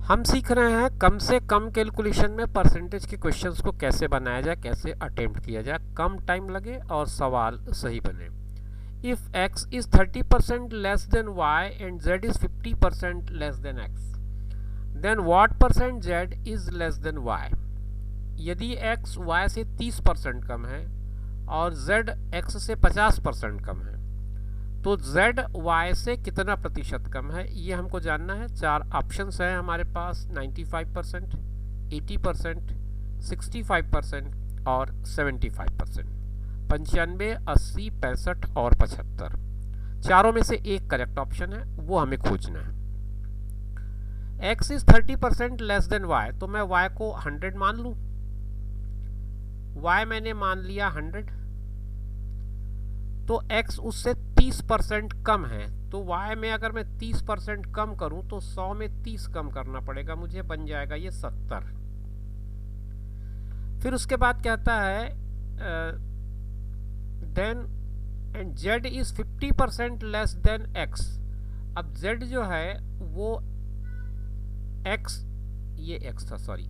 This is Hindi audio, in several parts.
हम सीख रहे हैं कम से कम कैलकुलेशन में परसेंटेज के क्वेश्चंस को कैसे बनाया जाए, कैसे अटेम्प्ट किया जाए, कम टाइम लगे और सवाल सही बने। If x is 30% less than y and z is 50% less than x, then what percent z is less than y। यदि x y से 30% कम है और z x से 50% कम है, तो z y से कितना प्रतिशत कम है ये हमको जानना है। चार ऑप्शंस हैं हमारे पास, 95%, 80%, 65% और 75%। 95, 80, 65 और 75, चारों में से एक करेक्ट ऑप्शन है, वो हमें खोजना है। x is 30% less than y, तो मैं y को 100 मान लूं। y मैंने मान लिया 100, तो x उससे 30% कम है, तो y में अगर मैं 30% कम करूं तो 100 में 30 कम करना पड़ेगा मुझे, बन जाएगा ये 70। फिर उसके बाद कहता है then and z is 50% less than x। अब z जो है वो x, ये x था सॉरी,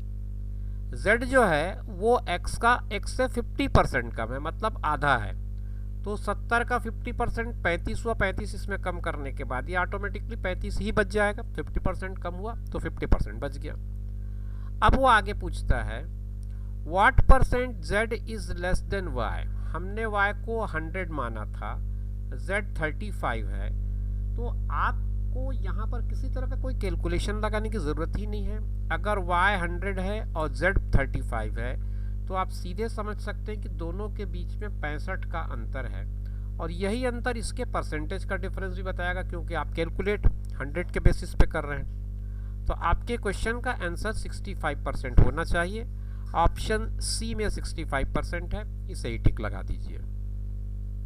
z जो है वो x का x से 50% कम है, मतलब आधा है। तो 70 का 50% 35 हुआ, 35 इसमें कम करने के बाद ये ऑटोमेटिकली 35 ही बच जाएगा। 50% कम हुआ तो 50% बच गया। अब वो आगे पूछता है what percent z is less than y। हमने y को 100 माना था, z 35 है, तो आपको यहाँ पर किसी तरह का कोई कैलकुलेशन लगाने की ज़रूरत ही नहीं है। अगर y 100 है और z 35 है तो आप सीधे समझ सकते हैं कि दोनों के बीच में 65 का अंतर है, और यही अंतर इसके परसेंटेज का डिफरेंस भी बताएगा, क्योंकि आप कैलकुलेट 100 के बेसिस पे कर रहे हैं। तो आपके क्वेश्चन का आंसर 65% होना चाहिए। ऑप्शन सी में 65% है, इसे ही टिक लगा दीजिए।